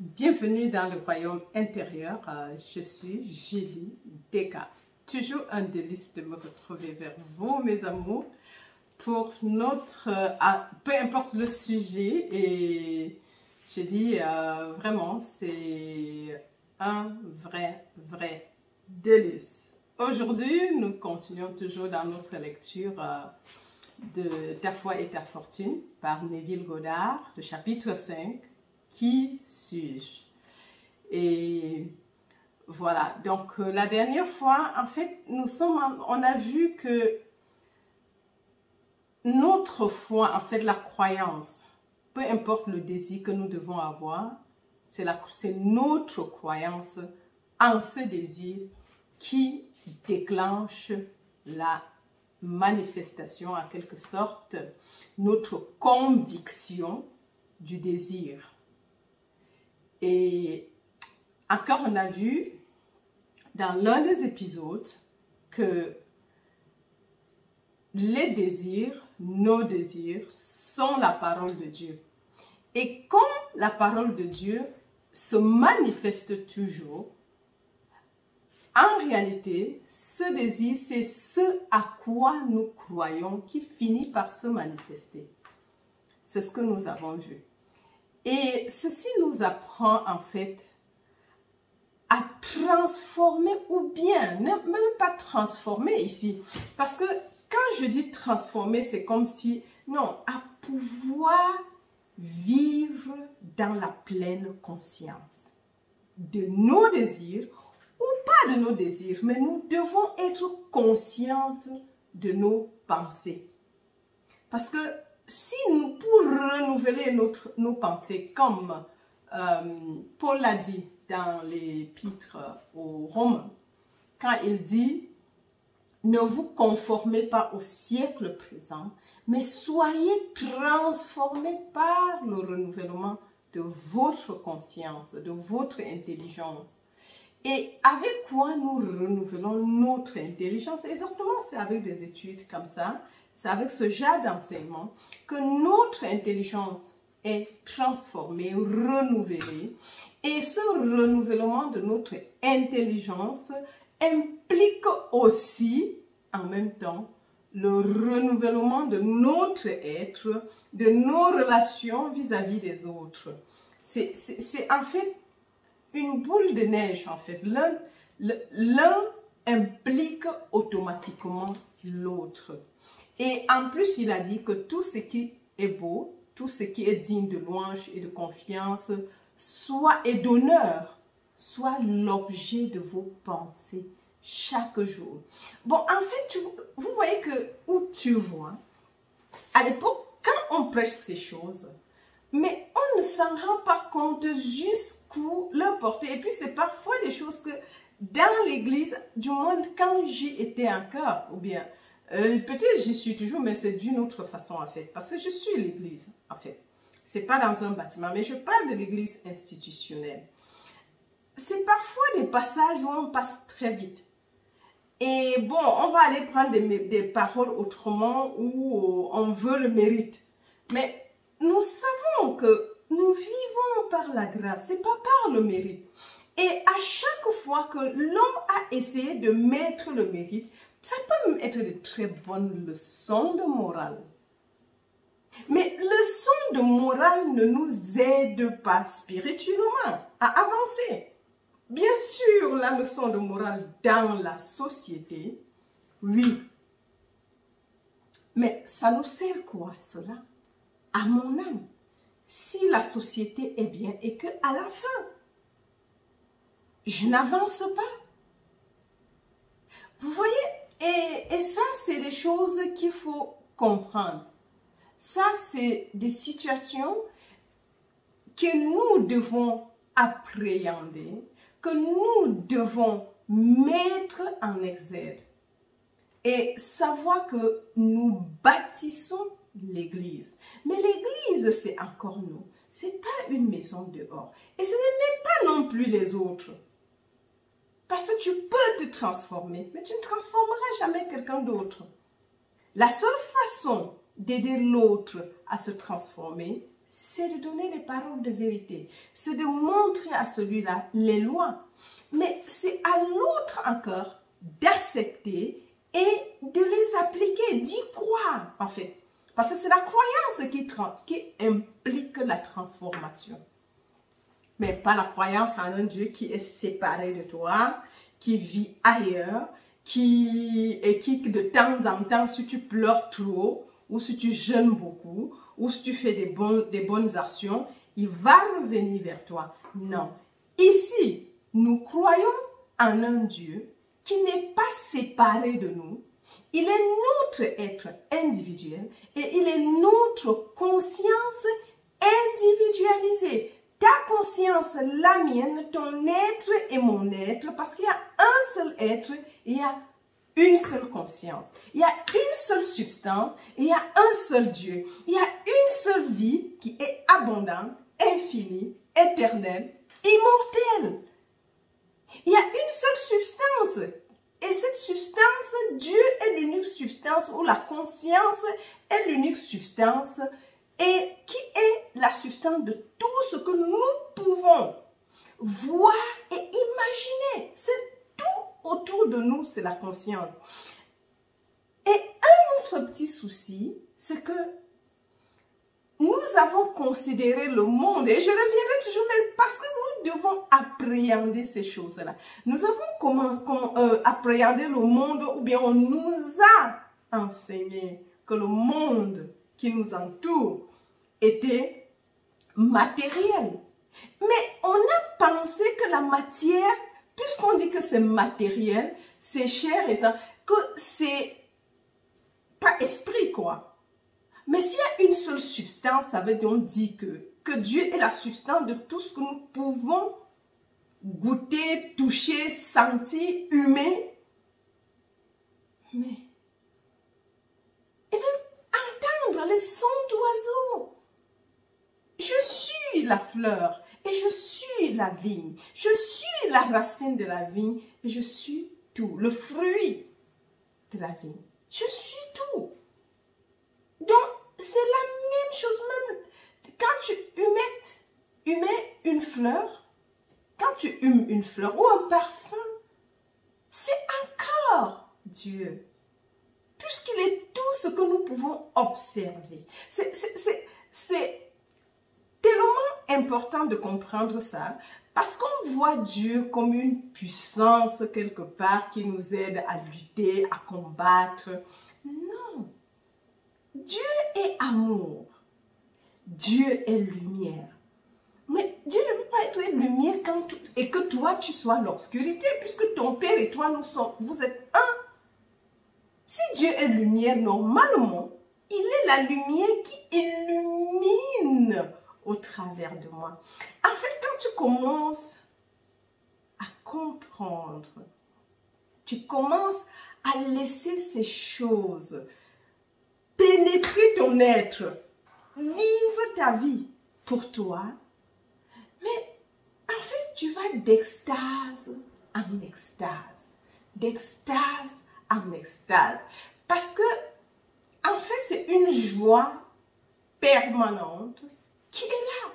Bienvenue dans le royaume intérieur. Je suis Julie Deka. Toujours un délice de me retrouver vers vous, mes amours, pour notre, peu importe le sujet. Et je dis vraiment, c'est un vrai délice. Aujourd'hui, nous continuons toujours dans notre lecture de Ta foi et ta fortune par Neville Goddard, le chapitre 5. Qui suis-je? Et voilà, donc la dernière fois, en fait, on a vu que notre foi, en fait, la croyance, peu importe le désir que nous devons avoir, c'est notre croyance en ce désir qui déclenche la manifestation, en quelque sorte, notre conviction du désir. Et encore, on a vu dans l'un des épisodes que les désirs, nos désirs, sont la parole de Dieu. Et comme la parole de Dieu se manifeste toujours, en réalité, ce désir, c'est ce à quoi nous croyons qui finit par se manifester. C'est ce que nous avons vu. Et ceci nous apprend en fait à transformer, ou bien, même pas transformer ici, parce que quand je dis transformer, c'est comme si, non, à pouvoir vivre dans la pleine conscience de nos désirs, ou pas de nos désirs, mais nous devons être conscientes de nos pensées. Parce que si nous, pour renouveler nos pensées, comme Paul l'a dit dans l'épître aux Romains, quand il dit « Ne vous conformez pas au siècle présent, mais soyez transformés par le renouvellement de votre conscience, de votre intelligence. » Et avec quoi nous renouvelons notre intelligence? Exactement, c'est avec des études comme ça. C'est avec ce genre d'enseignement que notre intelligence est transformée, renouvelée. Et ce renouvellement de notre intelligence implique aussi, en même temps, le renouvellement de notre être, de nos relations vis-à-vis des autres. C'est en fait une boule de neige, en fait. L'un implique automatiquement l'autre. Et en plus, il a dit que tout ce qui est beau, tout ce qui est digne de louange et de confiance, et d'honneur, soit l'objet de vos pensées chaque jour. Bon, en fait, vous voyez que, où tu vois, à l'époque, quand on prêche ces choses, mais on ne s'en rend pas compte jusqu'où leur portée. Et puis, c'est parfois des choses que, dans l'église, du moins, quand j'y étais encore, ou bien, peut-être j'y suis toujours, mais c'est d'une autre façon en fait, parce que je suis l'église en fait. C'est pas dans un bâtiment, mais je parle de l'église institutionnelle. C'est parfois des passages où on passe très vite. Et bon, on va aller prendre des paroles autrement où on veut le mérite. Mais nous savons que nous vivons par la grâce, c'est pas par le mérite. Et à chaque fois que l'homme a essayé de mettre le mérite, ça peut même être de très bonnes leçons de morale. Mais leçons de morale ne nous aident pas spirituellement à avancer. Bien sûr, la leçon de morale dans la société, oui. Mais ça nous sert quoi cela? À mon âme, si la société est bien et qu'à la fin, je n'avance pas. Vous voyez? Et ça, c'est des choses qu'il faut comprendre. Ça, c'est des situations que nous devons appréhender, que nous devons mettre en exergue. Et savoir que nous bâtissons l'église. Mais l'église, c'est encore nous. Ce n'est pas une maison dehors. Et ce n'est même pas non plus les autres. Parce que tu peux te transformer, mais tu ne transformeras jamais quelqu'un d'autre. La seule façon d'aider l'autre à se transformer, c'est de donner les paroles de vérité. C'est de montrer à celui-là les lois. Mais c'est à l'autre encore d'accepter et de les appliquer, d'y croire en fait. Parce que c'est la croyance qui implique la transformation. Mais pas la croyance en un Dieu qui est séparé de toi, qui vit ailleurs, qui de temps en temps, si tu pleures trop, ou si tu jeûnes beaucoup, ou si tu fais des bonnes actions, il va revenir vers toi. Non. Ici, nous croyons en un Dieu qui n'est pas séparé de nous. Il est notre être individuel et il est notre conscience individualisée. Ta conscience, la mienne, ton être et mon être, parce qu'il y a un seul être et il y a une seule conscience. Il y a une seule substance et il y a un seul Dieu. Il y a une seule vie qui est abondante, infinie, éternelle, immortelle. Il y a une seule substance. Et cette substance, Dieu est l'unique substance ou la conscience est l'unique substance et qui est la substance de tout ce que nous pouvons voir et imaginer. C'est tout autour de nous, c'est la conscience. Et un autre petit souci, c'est que nous avons considéré le monde, et je reviendrai toujours, mais parce que nous devons appréhender ces choses-là. Nous avons appréhendé le monde, ou bien on nous a enseigné que le monde qui nous entoure était matériel. Mais on a pensé que la matière, puisqu'on dit que c'est matériel, c'est cher et ça, que c'est pas esprit quoi. Mais s'il y a une seule substance, ça veut donc dire que Dieu est la substance de tout ce que nous pouvons goûter, toucher, sentir, humer. Mais, et même entendre les sons d'oiseaux. Je suis la fleur et je suis la vigne. Je suis la racine de la vigne et je suis tout, le fruit de la vigne. Je suis tout. Donc, c'est la même chose même. Quand tu humais une fleur, quand tu humes une fleur ou un parfum, c'est encore Dieu. Puisqu'il est tout ce que nous pouvons observer. C'est tellement important de comprendre ça parce qu'on voit Dieu comme une puissance quelque part qui nous aide à lutter, à combattre. Non. Dieu est amour. Dieu est lumière. Mais Dieu ne peut pas être lumière et que toi tu sois l'obscurité puisque ton Père et toi vous êtes un. Si Dieu est lumière, normalement, il est la lumière qui illumine au travers de moi. En fait, quand tu commences à comprendre, tu commences à laisser ces choses pénétrer ton être, vivre ta vie pour toi, mais en fait, tu vas d'extase en extase, d'extase en extase, parce que en fait, c'est une joie permanente qui est là.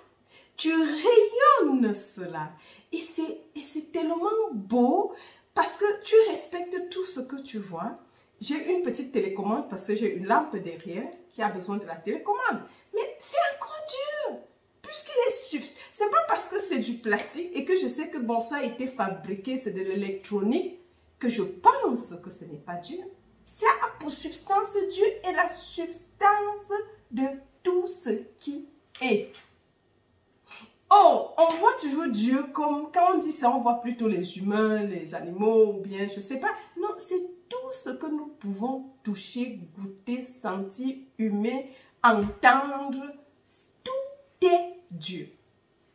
Tu rayonnes cela. Et c'est tellement beau parce que tu respectes tout ce que tu vois. J'ai une petite télécommande parce que j'ai une lampe derrière qui a besoin de la télécommande. Mais c'est encore Dieu. Puisqu'il est substance. C'est pas parce que c'est du plastique et que je sais que bon, ça a été fabriqué, c'est de l'électronique, que je pense que ce n'est pas Dieu. Ça a pour substance Dieu est la substance de tout ce qui est. Oh, on voit toujours Dieu comme, quand on dit ça, on voit plutôt les humains, les animaux, ou bien, je sais pas. Non, c'est tout ce que nous pouvons toucher, goûter, sentir, humer, entendre. Tout est Dieu.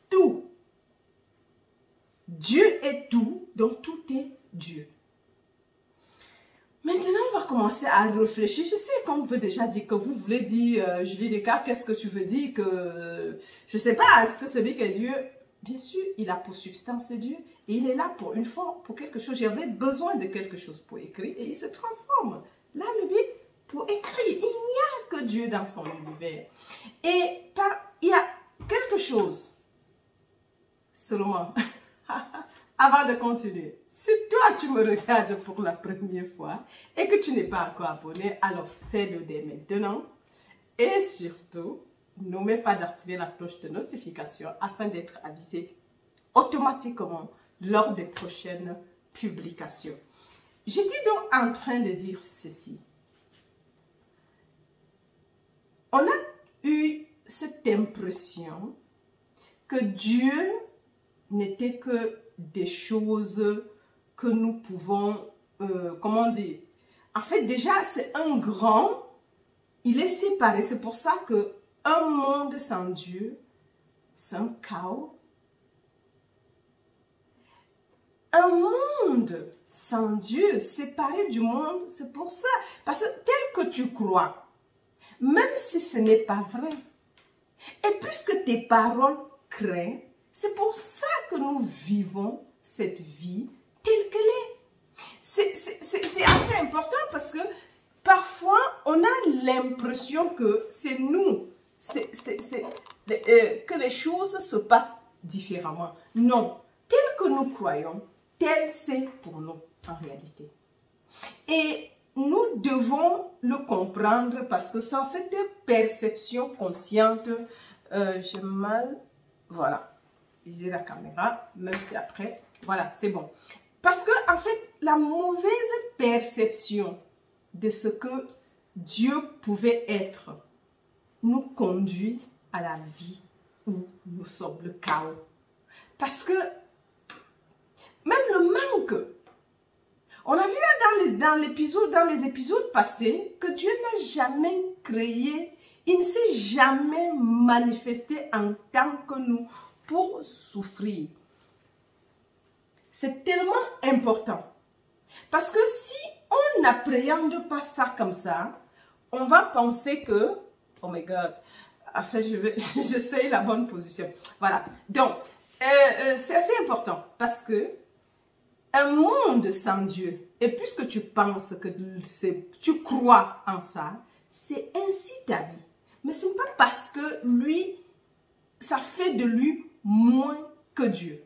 Tout. Dieu est tout, donc tout est Dieu. Maintenant, on va commencer à réfléchir. Je sais qu'on veut déjà dire que vous voulez dire, Julie Descartes, qu'est-ce que tu veux dire que, je ne sais pas, est-ce que celui qui est Dieu, bien sûr, il a pour substance Dieu. Et il est là pour une fois, pour quelque chose. J'avais besoin de quelque chose pour écrire et il se transforme. Là, le but, pour écrire, il n'y a que Dieu dans son univers. Et il y a quelque chose, seulement, avant de continuer. Si toi, tu me regardes pour la première fois et que tu n'es pas encore abonné, alors fais-le dès maintenant. Et surtout, n'oublie pas d'activer la cloche de notification afin d'être avisé automatiquement lors des prochaines publications. J'étais donc en train de dire ceci. On a eu cette impression que Dieu n'était que des choses que nous pouvons, comment dire, en fait déjà c'est un grand, il est séparé, c'est pour ça que un monde sans Dieu, c'est un chaos. Un monde sans Dieu, séparé du monde, c'est pour ça. Parce que tel que tu crois, même si ce n'est pas vrai, et puisque tes paroles créent, c'est pour ça que nous vivons cette vie telle qu'elle est. C'est assez important parce que parfois, on a l'impression que c'est nous, que les choses se passent différemment. Non, tel que nous croyons, tel c'est pour nous en réalité. Et nous devons le comprendre parce que sans cette perception consciente, j'ai mal, voilà, viser la caméra, même si après, voilà, c'est bon. Parce que en fait, la mauvaise perception de ce que Dieu pouvait être nous conduit à la vie où nous sommes le chaos. Parce que même le manque, on a vu là dans les épisodes passés que Dieu n'a jamais créé, il ne s'est jamais manifesté en tant que nous pour souffrir. C'est tellement important. Parce que si on n'appréhende pas ça comme ça, on va penser que, oh my God, en fait, j'essaye la bonne position. Voilà. Donc, c'est assez important parce que un monde sans Dieu, et puisque tu penses que tu crois en ça, c'est ainsi ta vie. Mais ce n'est pas parce que lui, ça fait de lui moins que Dieu.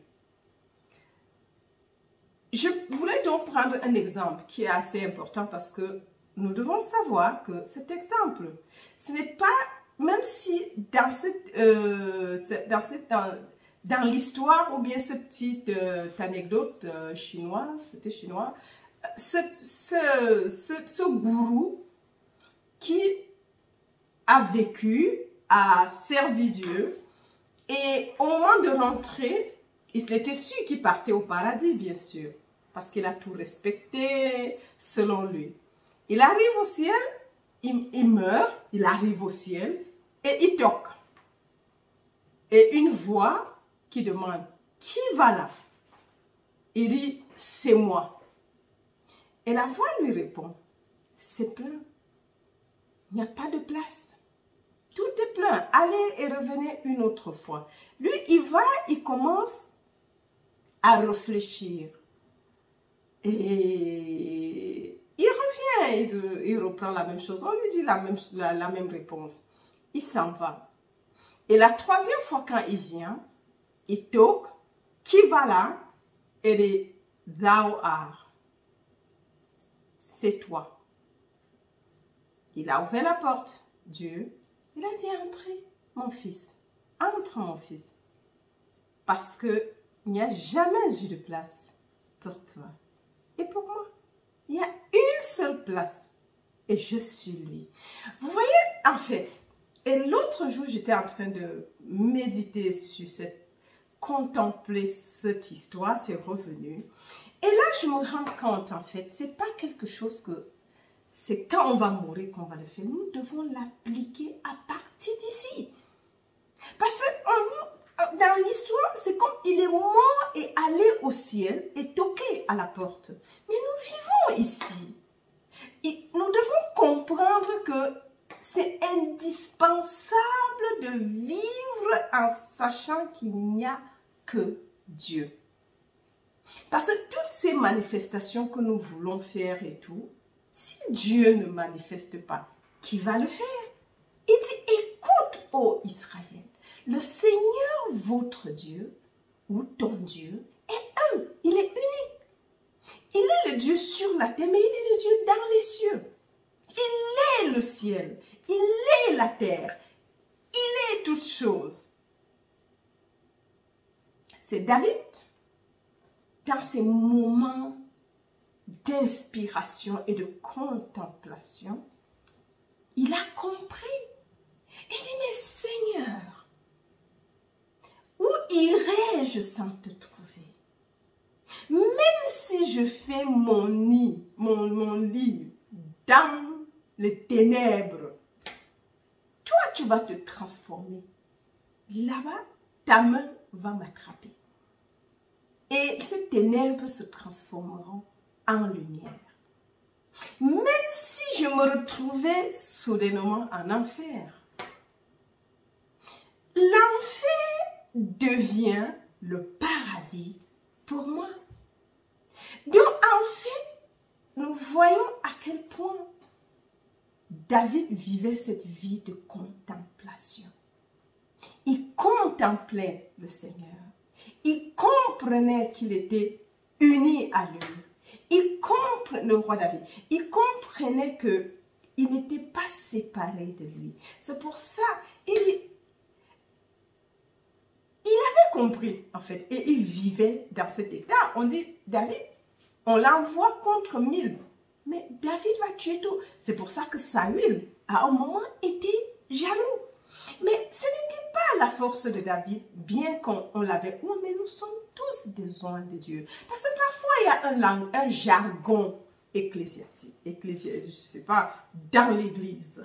Je voulais donc prendre un exemple qui est assez important parce que nous devons savoir que cet exemple, ce n'est pas, même si dans dans l'histoire ou bien cette petite anecdote chinoise, c'était chinois, ce gourou qui a vécu, a servi Dieu et au moment de rentrer, il était sûr qu'il partait au paradis, bien sûr, parce qu'il a tout respecté selon lui. Il arrive au ciel, il meurt, il arrive au ciel et il toque. Et une voix qui demande, qui va là? Il dit, c'est moi. Et la voix lui répond, c'est plein. Il n'y a pas de place. Tout est plein. Allez et revenez une autre fois. Lui, il va, il commence à réfléchir. Et il revient, il reprend la même chose. On lui dit la même réponse. Il s'en va. Et la troisième fois quand il vient, il toque. Qui va là? Et dit, thou art. C'est toi. Il a ouvert la porte. Dieu, il a dit, entrez, mon fils. Entre, mon fils. Parce que il n'y a jamais eu de place pour toi. Et pour moi, il y a une seule place. Et je suis lui. Vous voyez, en fait, et l'autre jour, j'étais en train de méditer sur contempler cette histoire, c'est revenu. Et là, je me rends compte, en fait, c'est pas quelque chose que, c'est quand on va mourir qu'on va le faire. Nous devons l'appliquer à partir d'ici. Parce que dans l'histoire, c'est comme il est mort et allé au ciel et toqué à la porte. Mais nous vivons ici. Et nous devons comprendre que c'est indispensable de vivre en sachant qu'il n'y a que Dieu. Parce que toutes ces manifestations que nous voulons faire et tout, si Dieu ne manifeste pas, qui va le faire? Il dit, écoute, ô Israël, Le Seigneur, votre Dieu, ou ton Dieu, est un. Il est unique. Il est le Dieu sur la terre, mais il est le Dieu dans les cieux. Il est le ciel. Il est la terre. Il est toutes choses. C'est David, dans ces moments d'inspiration et de contemplation, il a compris. Il dit, mais Seigneur, où irai-je sans te trouver? Même si je fais mon lit dans les ténèbres, toi, tu vas te transformer. Là-bas, ta main va m'attraper. Et ces ténèbres se transformeront en lumière. Même si je me retrouvais soudainement en enfer, l'enfer devient le paradis pour moi. Donc, en fait, nous voyons à quel point David vivait cette vie de contemplation. Il contemplait le Seigneur. Il comprenait qu'il était uni à lui. Il comprenait, le roi David, il comprenait qu'il n'était pas séparé de lui. C'est pour ça, il avait compris, en fait, et il vivait dans cet état. On dit, David, on l'envoie contre 1000. Mais David va tuer tout. C'est pour ça que Saül, à un moment, était jaloux. Mais ce n'était pas la force de David, bien qu'on l'avait. Oh, mais nous sommes tous des oins de Dieu. Parce que parfois, il y a un jargon ecclésiastique, je ne sais pas, dans l'église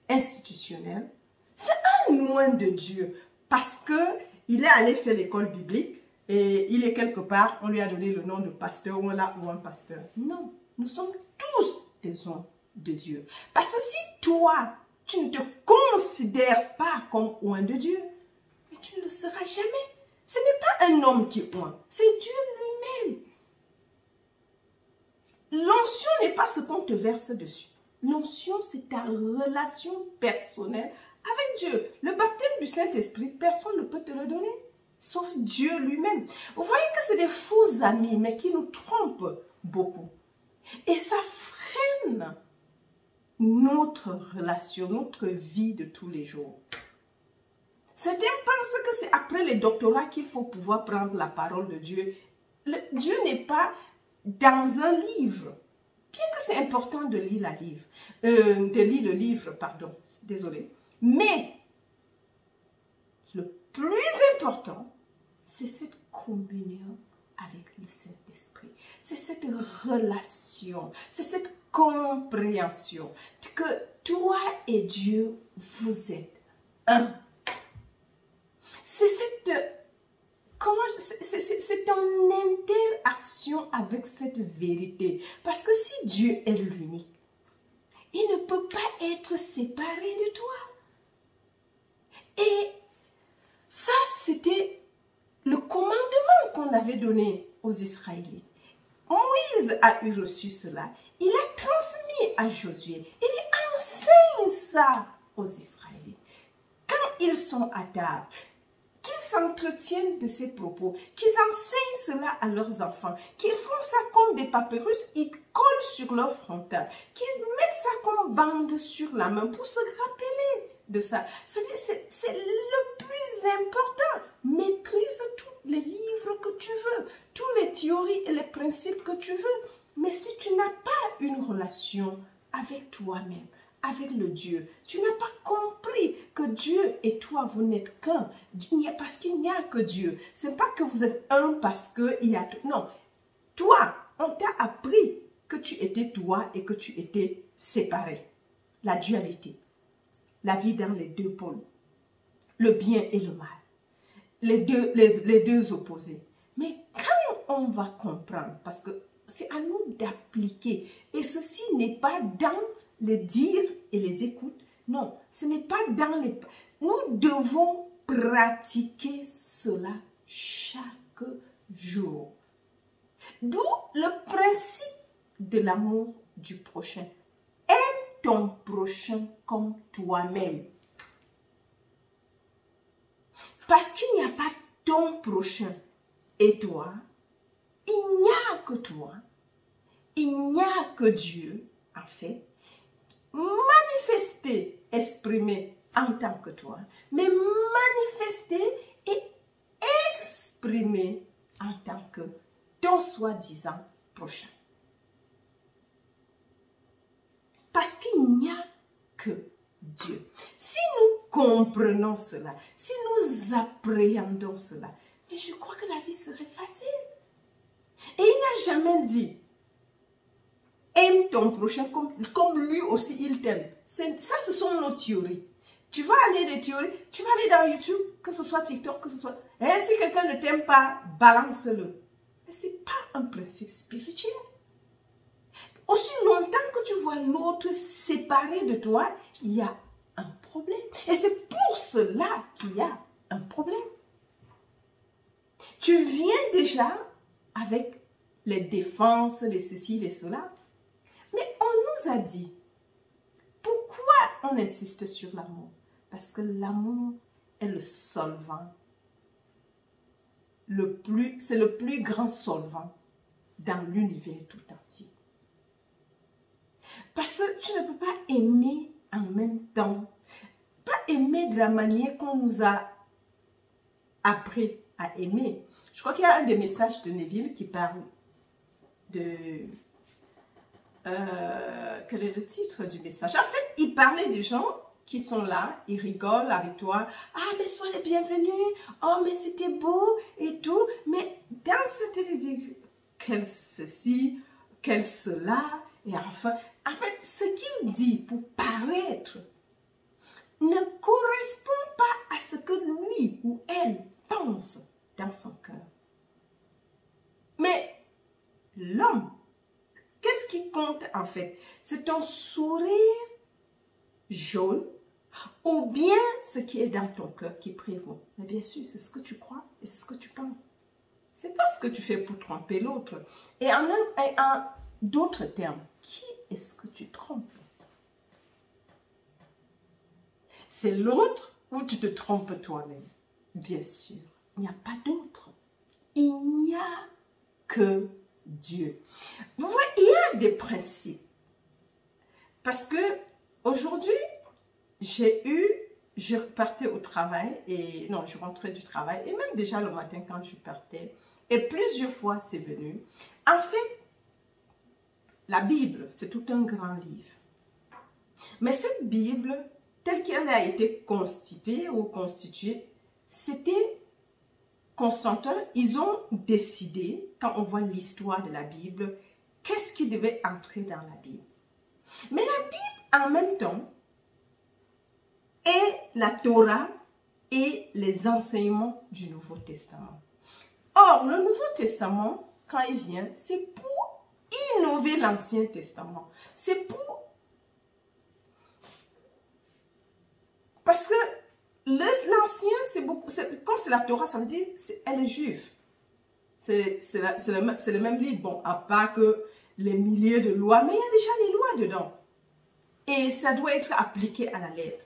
institutionnelle. C'est un oin de Dieu parce qu'il est allé faire l'école biblique et il est quelque part, on lui a donné le nom de pasteur ou un pasteur. Non, nous sommes tous des oins de Dieu. Parce que si toi, tu ne te considères pas comme oint de Dieu, mais tu ne le seras jamais. Ce n'est pas un homme qui oint, c'est Dieu lui-même. L'onction n'est pas ce qu'on te verse dessus. L'onction, c'est ta relation personnelle avec Dieu. Le baptême du Saint-Esprit, personne ne peut te le donner, sauf Dieu lui-même. Vous voyez que c'est des faux amis, mais qui nous trompent beaucoup. Et ça freine notre relation, notre vie de tous les jours. Certains pensent que c'est après les doctorats qu'il faut pouvoir prendre la parole de Dieu. Dieu n'est pas dans un livre. Bien que c'est important de lire le livre, pardon, désolé. Mais le plus important, c'est cette communion avec le Saint-Esprit. C'est cette relation, c'est cette compréhension que toi et Dieu, vous êtes un. C'est ton interaction avec cette vérité. Parce que si Dieu est l'unique, il ne peut pas être séparé de toi. Et ça, c'était le commandement qu'on avait donné aux Israélites. Moïse a eu reçu cela. Il a transmis à Josué. Il enseigne ça aux Israélites. Quand ils sont à table, qu'ils s'entretiennent de ces propos, qu'ils enseignent cela à leurs enfants, qu'ils font ça comme des papyrus, ils collent sur leur frontal, qu'ils mettent ça comme bande sur la main pour se rappeler de ça. C'est-à-dire, c'est le plus important. Maîtrise tous les livres que tu veux, toutes les théories et les principes que tu veux. Mais si tu n'as pas une relation avec toi-même, avec le Dieu, tu n'as pas compris que Dieu et toi, vous n'êtes qu'un. Parce qu'il n'y a que Dieu. Ce n'est pas que vous êtes un parce qu'il y a tout. Non. Toi, on t'a appris que tu étais toi et que tu étais séparé. La dualité. La vie dans les deux pôles. Le bien et le mal. Les deux opposés. Mais quand on va comprendre, parce que c'est à nous d'appliquer, et ceci n'est pas dans les dires et les écoutes, non, ce n'est pas dans les... Nous devons pratiquer cela chaque jour. D'où le principe de l'amour du prochain. Aime ton prochain comme toi-même. Parce qu'il n'y a pas ton prochain et toi, il n'y a que toi, il n'y a que Dieu, en fait, manifesté, exprimé en tant que toi, mais manifesté et exprimé en tant que ton soi-disant prochain. Parce qu'il n'y a que Dieu. Si nous comprenons cela, si nous appréhendons cela, mais je crois que la vie serait facile. Et il n'a jamais dit, aime ton prochain comme lui aussi il t'aime. Ça, ce sont nos théories. Tu vas aller des théories, tu vas aller dans YouTube, que ce soit TikTok, que ce soit... Et si quelqu'un ne t'aime pas, balance-le. Mais ce n'est pas un principe spirituel. Aussi longtemps que tu vois l'autre séparé de toi, il y a un problème. Et c'est pour cela qu'il y a un problème. Tu viens déjà avec les défenses, les ceci, les cela. Mais on nous a dit, pourquoi on insiste sur l'amour? Parce que l'amour est le solvant. C'est le plus grand solvant dans l'univers tout entier. Parce que tu ne peux pas aimer en même temps. Pas aimer de la manière qu'on nous a appris à aimer. Je crois qu'il y a un des messages de Neville qui parle de... quel est le titre du message? En fait, il parlait des gens qui sont là, ils rigolent avec toi. Ah, mais sois les bienvenus. Oh, mais c'était beau et tout. Mais dans cette il dit, quel ceci, quel cela. Et enfin, en fait, ce qu'il dit pour paraître ne correspond pas à ce que lui ou elle pense dans son cœur. Mais l'homme, qu'est-ce qui compte en fait? C'est ton sourire jaune ou bien ce qui est dans ton cœur qui prévaut. Mais bien sûr, c'est ce que tu crois et c'est ce que tu penses. C'est pas ce que tu fais pour tromper l'autre. Et en d'autres termes, qui est-ce que tu trompes? C'est l'autre ou tu te trompes toi-même? Bien sûr, il n'y a pas d'autre. Il n'y a que Dieu. Vous voyez, il y a des principes. Parce que aujourd'hui, je partais au travail, je rentrais du travail, et même déjà le matin quand je partais, et plusieurs fois c'est venu. En fait, la Bible, c'est tout un grand livre. Mais cette Bible, telle qu'elle a été constituée ou constituée, c'était Constantin, ils ont décidé, quand on voit l'histoire de la Bible, qu'est-ce qui devait entrer dans la Bible. Mais la Bible, en même temps, est la Torah et les enseignements du Nouveau Testament. Or, le Nouveau Testament, quand il vient, c'est pour innover l'Ancien Testament. C'est pour... Parce que l'ancien, c'est beaucoup... Comme c'est la Torah, ça veut dire elle est juive. C'est le même livre. Bon, à part que les milliers de lois, mais il y a déjà les lois dedans. Et ça doit être appliqué à la lettre.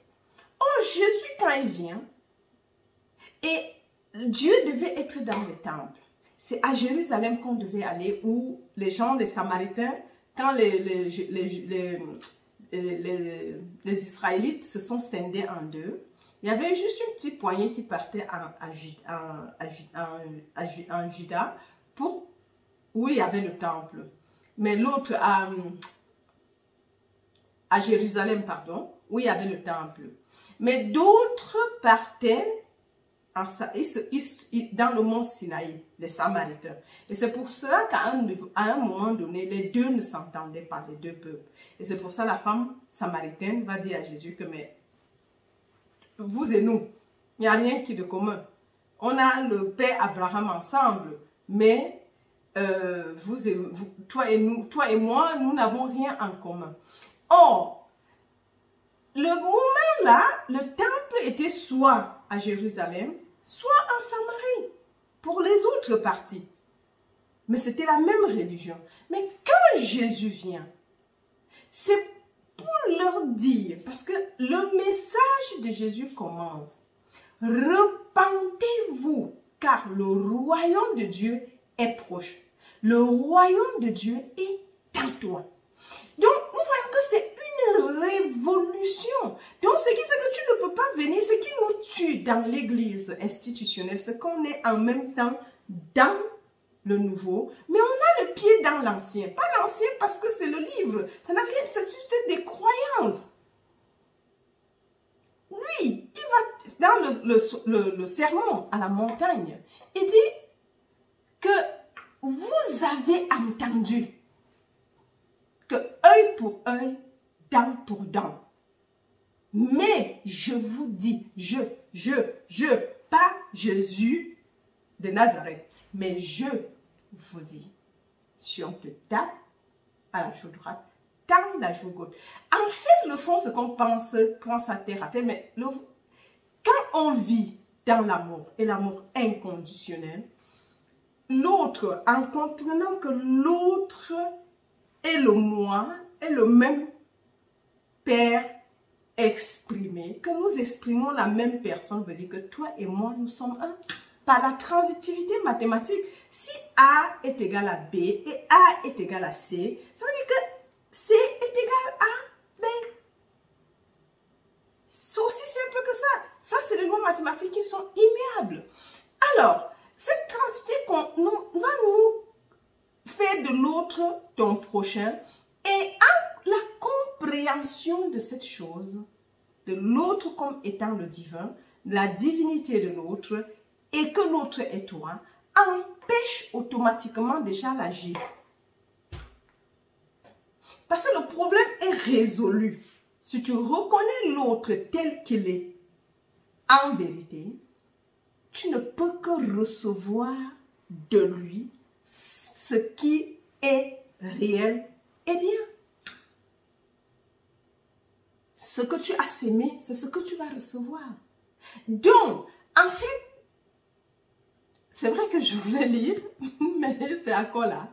Or, Jésus, quand il vient, et Dieu devait être dans le temple. C'est à Jérusalem qu'on devait aller, où les gens, les Samaritains, quand les Israélites se sont scindés en deux, il y avait juste une petite poignée qui partait en Juda, où il y avait le temple. Mais l'autre à Jérusalem, pardon, où il y avait le temple. Mais d'autres partaient dans le mont Sinaï, les Samaritains. Et c'est pour cela qu'à un moment donné, les deux ne s'entendaient pas, les deux peuples. Et c'est pour ça que la femme samaritaine va dire à Jésus que, mais vous et nous, il n'y a rien qui est de commun. On a le père Abraham ensemble, mais toi et moi, nous n'avons rien en commun. Or, le moment là, le temple était soit à Jérusalem, soit en Samarie, pour les autres parties. Mais c'était la même religion. Mais quand Jésus vient, c'est pour leur dire, parce que le message de Jésus commence, repentez repentez-vous, car le royaume de Dieu est proche. Le royaume de Dieu est en toi. Donc, nous voyons que c'est une révolution. Donc, ce qui fait que tu ne peux pas venir, ce qui nous tue dans l'église institutionnelle, c'est qu'on est en même temps dans le nouveau, mais on a le pied dans l'ancien. Pas l'ancien parce que c'est le livre. Ça n'a rien, c'est juste des croyances. Lui, il va dans le sermon à la montagne, il dit que vous avez entendu que œil pour œil, dent pour dent. Mais je vous dis, pas Jésus de Nazareth, mais je vous dis, si on te tape à la joue droite, tends la joue gauche. En fait, le fond, ce qu'on pense à terre, mais quand on vit dans l'amour, et l'amour inconditionnel, l'autre, en comprenant que l'autre est le moi, est le même Père exprimé, que nous exprimons la même personne, veut dire que toi et moi, nous sommes un. Par la transitivité mathématique, si A est égal à B et A est égal à C, ça veut dire que C est égal à B. C'est aussi simple que ça. Ça, c'est les lois mathématiques qui sont immuables. Alors, cette transitivité va nous faire de l'autre ton prochain et en la compréhension de cette chose, de l'autre comme étant le divin, la divinité de l'autre, et que l'autre est toi, empêche automatiquement déjà l'agir. Parce que le problème est résolu. Si tu reconnais l'autre tel qu'il est, en vérité, tu ne peux que recevoir de lui ce qui est réel et bien. Ce que tu as sémé, c'est ce que tu vas recevoir. Donc, en fait, c'est vrai que je voulais lire, mais c'est encore là.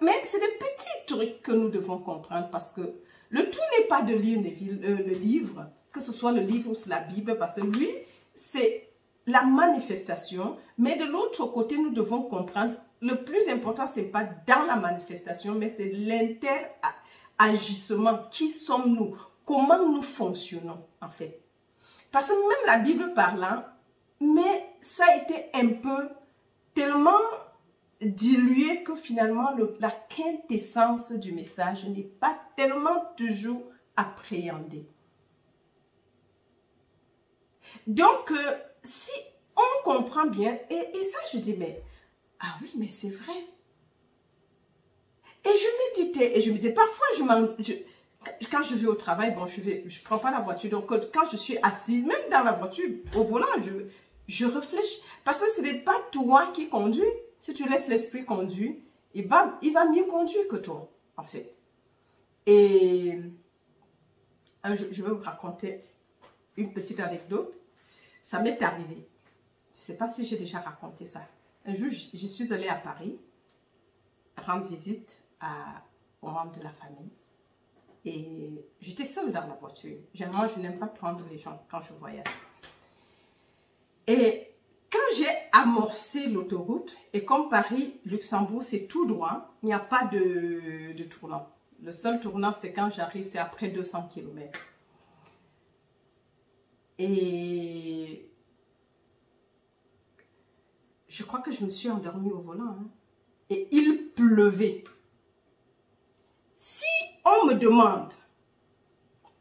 Mais c'est des petits trucs que nous devons comprendre parce que le tout n'est pas de lire le livre, que ce soit le livre ou la Bible, parce que lui, c'est la manifestation. Mais de l'autre côté, nous devons comprendre, le plus important, ce n'est pas dans la manifestation, mais c'est l'interagissement. Qui sommes-nous? Comment nous fonctionnons, en fait? Parce que même la Bible parlant, mais ça a été un peu tellement dilué que finalement la quintessence du message n'est pas tellement toujours appréhendée. Donc, si on comprend bien, et ça je dis, mais, ah oui, mais c'est vrai. Et je méditais, parfois quand je vais au travail, bon, je prends pas la voiture, donc quand je suis assise, même dans la voiture, au volant, je réfléchis. Parce que ce n'est pas toi qui conduis. Si tu laisses l'esprit conduire, il va mieux conduire que toi, en fait. Et je vais vous raconter une petite anecdote. Ça m'est arrivé. Je ne sais pas si j'ai déjà raconté ça. Un jour, je suis allée à Paris rendre visite aux membres de la famille. Et j'étais seule dans la voiture. Généralement, je n'aime pas prendre les gens quand je voyage. Et quand j'ai amorcé l'autoroute, et comme Paris-Luxembourg, c'est tout droit, il n'y a pas de tournant. Le seul tournant, c'est quand j'arrive, c'est après 200 km. Et je crois que je me suis endormie au volant. Hein. Et il pleuvait. Si on me demande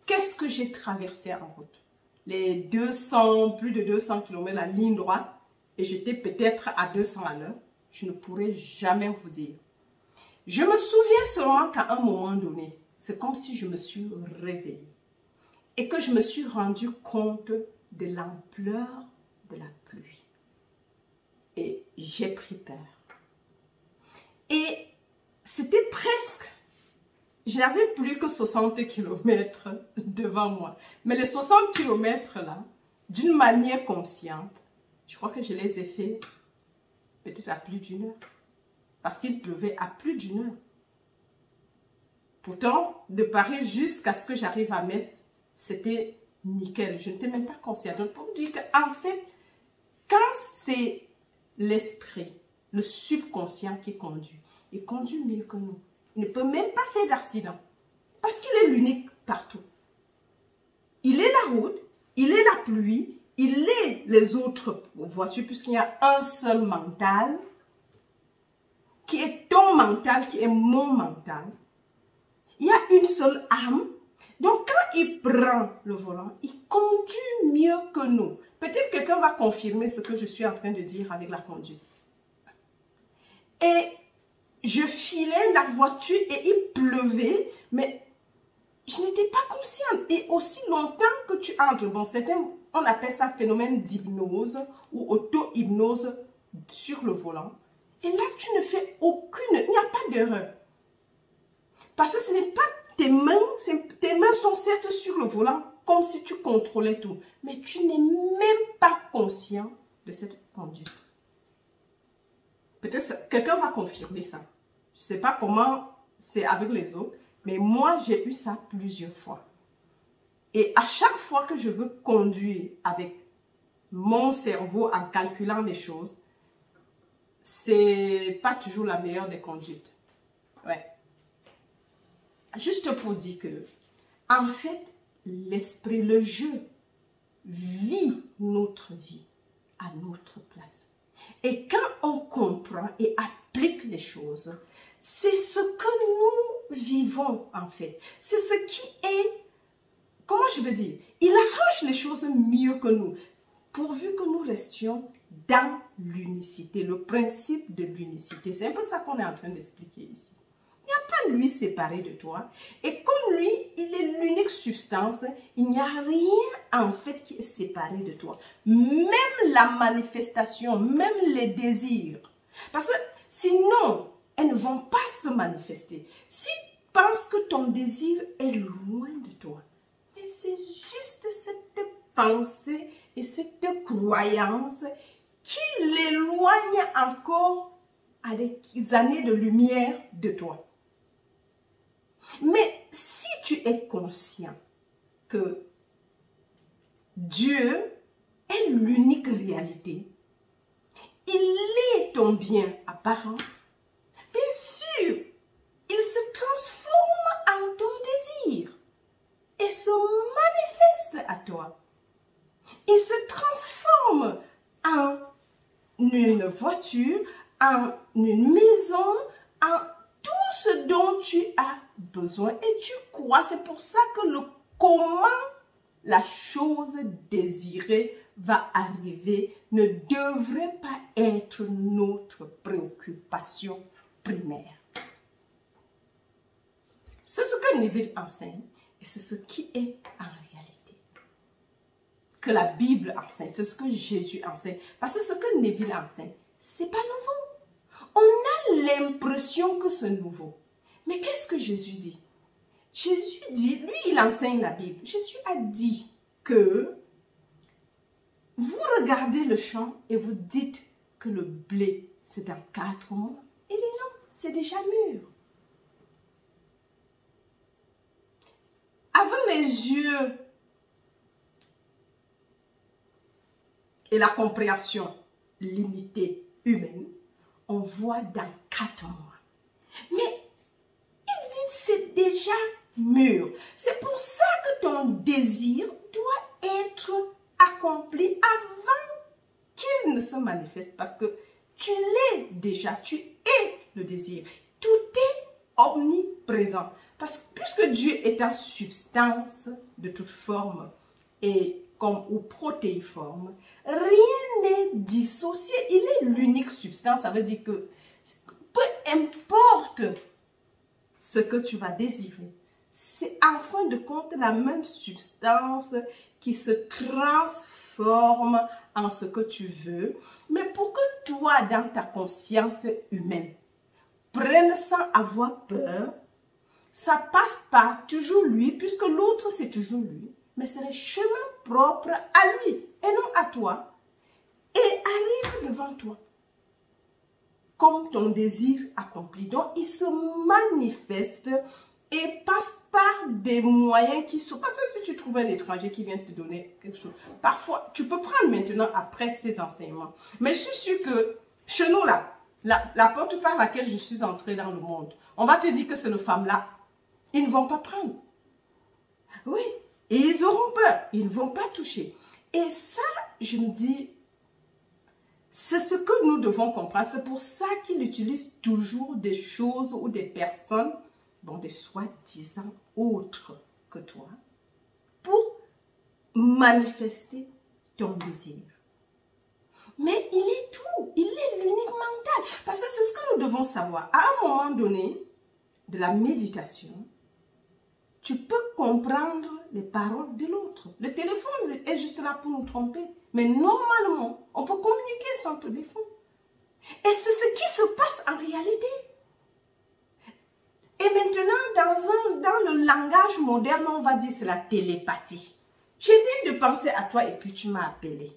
qu'est-ce que j'ai traversé en route, les plus de 200 km, la ligne droite, et j'étais peut-être à 200 à l'heure, je ne pourrai jamais vous dire. Je me souviens seulement qu'à un moment donné, c'est comme si je me suis réveillée et que je me suis rendu compte de l'ampleur de la pluie. Et j'ai pris peur. Et c'était presque, j'avais plus que 60 km devant moi. Mais les 60 km là, d'une manière consciente, je crois que je les ai fait peut-être à plus d'une heure. Parce qu'il pleuvait à plus d'une heure. Pourtant, de Paris jusqu'à ce que j'arrive à Metz, c'était nickel. Je n'étais même pas consciente. Donc, pour vous dire qu'en fait, quand c'est l'esprit, le subconscient qui conduit, il conduit mieux que nous. Il ne peut même pas faire d'accident. Parce qu'il est l'unique partout. Il est la route, il est la pluie, il est les autres voitures, puisqu'il y a un seul mental, qui est ton mental, qui est mon mental. Il y a une seule âme. Donc, quand il prend le volant, il conduit mieux que nous. Peut-être que quelqu'un va confirmer ce que je suis en train de dire avec la conduite. Et je filais la voiture et il pleuvait, mais je n'étais pas consciente. Et aussi longtemps que tu entres, bon, on appelle ça phénomène d'hypnose ou auto-hypnose sur le volant. Et là, tu ne fais aucune, il n'y a pas d'erreur. Parce que ce n'est pas tes mains sont certes sur le volant, comme si tu contrôlais tout. Mais tu n'es même pas conscient de cette conduite. Peut-être quelqu'un va confirmer ça. Je ne sais pas comment c'est avec les autres, mais moi, j'ai eu ça plusieurs fois. Et à chaque fois que je veux conduire avec mon cerveau en calculant les choses, c'est pas toujours la meilleure des conduites. Ouais. Juste pour dire que, en fait, l'esprit, le jeu, vit notre vie à notre place. Et quand on comprend et applique les choses, c'est ce que nous vivons, en fait. C'est ce qui est, comment je veux dire, il arrange les choses mieux que nous, pourvu que nous restions dans l'unicité, le principe de l'unicité. C'est un peu ça qu'on est en train d'expliquer ici. Il n'y a pas lui séparé de toi. Et comme lui, il est l'unique substance, il n'y a rien en fait qui est séparé de toi. Même la manifestation, même les désirs. Parce que sinon, elles ne vont pas se manifester. Si tu penses que ton désir est loin de toi, mais c'est juste cette pensée et cette croyance qui l'éloigne encore à des années de lumière de toi. Mais si tu es conscient que Dieu est l'unique réalité, il est ton bien apparent, bien sûr, il se transforme en ton désir et se manifeste à toi. Il se transforme en une voiture, en une maison, en tout ce dont tu as besoin et tu crois. C'est pour ça que le comment la chose désirée va arriver ne devrait pas être notre préoccupation primaire. C'est ce que Neville enseigne et c'est ce qui est en réalité. Que la Bible enseigne, c'est ce que Jésus enseigne. Parce que ce que Neville enseigne, c'est pas nouveau. On a l'impression que c'est nouveau. Mais qu'est-ce que Jésus dit? Jésus dit, lui il enseigne la Bible. Jésus a dit que vous regardez le champ et vous dites que le blé c'est dans 4 mois. Il dit non, c'est déjà mûr. Avec les yeux et la compréhension limitée humaine, on voit dans 4 mois. Mais il dit c'est déjà mûr. C'est pour ça que ton désir doit être accompli avant qu'il ne se manifeste. Parce que tu l'es déjà, tu es le désir. Tout est omniprésent. Parce que puisque Dieu est en substance de toute forme et comme ou protéiforme, rien n'est dissocié. Il est l'unique substance. Ça veut dire que peu importe ce que tu vas désirer, c'est en fin de compte la même substance qui se transforme en ce que tu veux. Mais pour que toi, dans ta conscience humaine, prennes sans avoir peur, ça passe par toujours lui, puisque l'autre c'est toujours lui, mais c'est le chemin propre à lui et non à toi, et arrive devant toi comme ton désir accompli. Donc il se manifeste et passe par des moyens qui sont... Parce que si tu trouves un étranger qui vient te donner quelque chose, parfois, tu peux prendre maintenant après ces enseignements. Mais je suis sûre que chez nous, là, la porte par laquelle je suis entrée dans le monde, on va te dire que c'est le femme-là. Ils ne vont pas prendre. Oui, et ils auront peur. Ils ne vont pas toucher. Et ça, je me dis, c'est ce que nous devons comprendre. C'est pour ça qu'ils utilisent toujours des choses ou des personnes, bon, des soi-disant autres que toi, pour manifester ton désir. Mais il est tout. Il est l'unique mental. Parce que c'est ce que nous devons savoir. À un moment donné de la méditation, tu peux comprendre les paroles de l'autre. Le téléphone est juste là pour nous tromper. Mais normalement, on peut communiquer sans téléphone. Et c'est ce qui se passe en réalité. Et maintenant, dans le langage moderne, on va dire c'est la télépathie. Je viens de penser à toi et puis tu m'as appelé.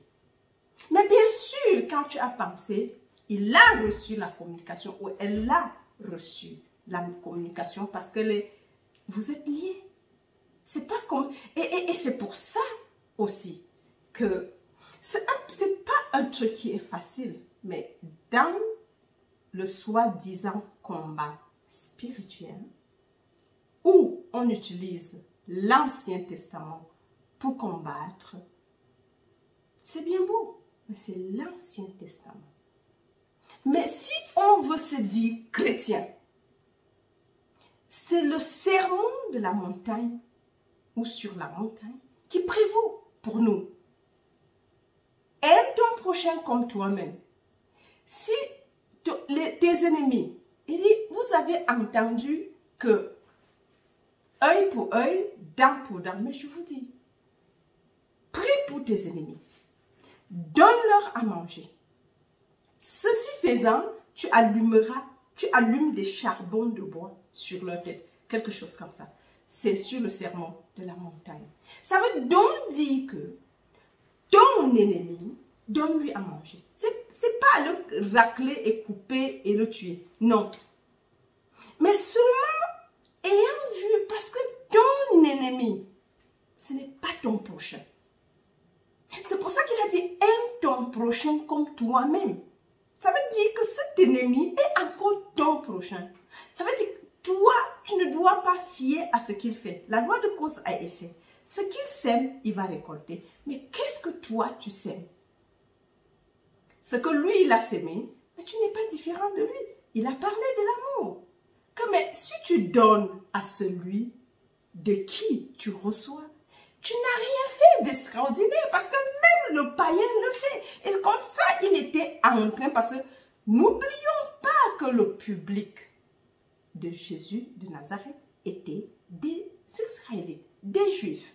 Mais bien sûr, quand tu as pensé, il a reçu la communication ou elle a reçu la communication parce que vous êtes liés. C'est pas comme... Et c'est pour ça aussi que c'est pas un truc qui est facile, mais dans le soi-disant combat spirituel, où on utilise l'Ancien Testament pour combattre, c'est bien beau, mais c'est l'Ancien Testament. Mais si on veut se dire chrétien, c'est le sermon de la montagne ou sur la montagne qui prévaut pour nous. Aime ton prochain comme toi-même. Si tes ennemis, il dit, vous avez entendu que œil pour œil, dent pour dent, mais je vous dis, prie pour tes ennemis, donne-leur à manger. Ceci faisant, tu allumes des charbons de bois sur leur tête, quelque chose comme ça. C'est sur le sermon de la montagne. Ça veut donc dire que ton ennemi, donne-lui à manger. C'est pas le racler et couper et le tuer. Non. Mais seulement ayant vu, parce que ton ennemi, ce n'est pas ton prochain. C'est pour ça qu'il a dit, aime ton prochain comme toi-même. Ça veut dire que cet ennemi est encore ton prochain. Ça veut dire que toi, tu ne dois pas fier à ce qu'il fait. La loi de cause à effet. Ce qu'il sème, il va récolter. Mais qu'est-ce que toi, tu sèmes? Ce que lui, il a sémé, mais tu n'es pas différent de lui. Il a parlé de l'amour. Mais si tu donnes à celui de qui tu reçois, tu n'as rien fait d'extraordinaire parce que même le païen le fait. Et comme ça, il était en train, parce que n'oublions pas que le public de Jésus de Nazareth était des Israélites, des Juifs.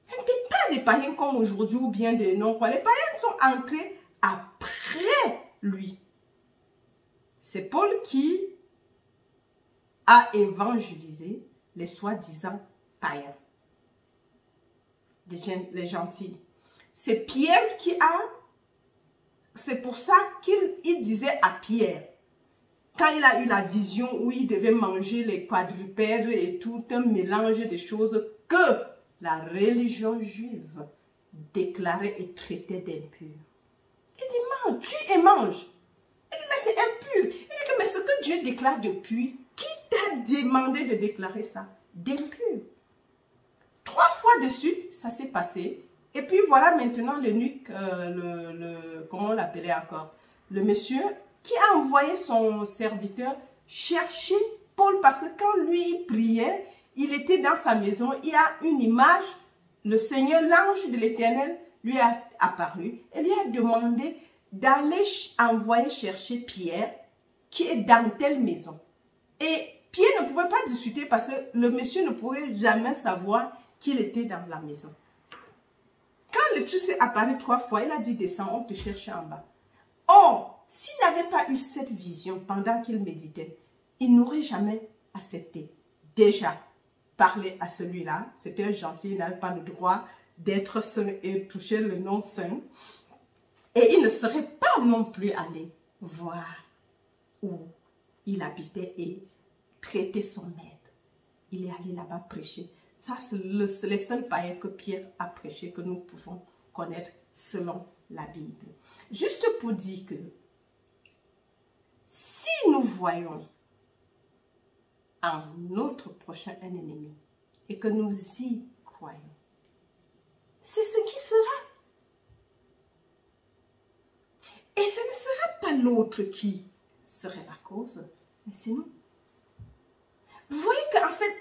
Ce n'étaient pas des païens comme aujourd'hui ou bien des non-croyants. Les païens sont entrés après lui. C'est Paul qui a évangélisé les soi-disant païens, les gentils. C'est Pierre qui a... C'est pour ça qu'il disait à Pierre, quand il a eu la vision où il devait manger les quadrupèdes et tout un mélange de choses que la religion juive déclarait et traitait d'impur. Il dit, mange, tue et mange. Il dit, mais c'est impur. Il dit, mais ce que Dieu déclare depuis, qui t'a demandé de déclarer ça? D'impur. 3 fois de suite, ça s'est passé. Et puis voilà maintenant l'eunuque, comment on l'appelait encore? Le monsieur qui a envoyé son serviteur chercher Paul parce que quand lui priait, il était dans sa maison, il y a une image, le Seigneur, l'ange de l'Éternel lui a apparu et lui a demandé d'aller envoyer chercher Pierre qui est dans telle maison. Et Pierre ne pouvait pas discuter parce que le monsieur ne pouvait jamais savoir qu'il était dans la maison. Quand le truc s'est apparu 3 fois, il a dit descends, on te cherche en bas. Or, s'il n'avait pas eu cette vision pendant qu'il méditait, il n'aurait jamais accepté. Déjà, parler à celui-là, c'était un gentil, il n'avait pas le droit d'être saint et toucher le nom saint. Et il ne serait pas non plus allé voir où il habitait et traiter son maître. il est allé là-bas prêcher. Ça, c'est les seuls païens que Pierre a prêché, que nous pouvons connaître selon la Bible. Juste pour dire que si nous voyons en notre prochain un ennemi et que nous y croyons, c'est ce qui sera. Et ce ne sera pas l'autre qui serait la cause, mais c'est nous. Vous voyez qu'en fait,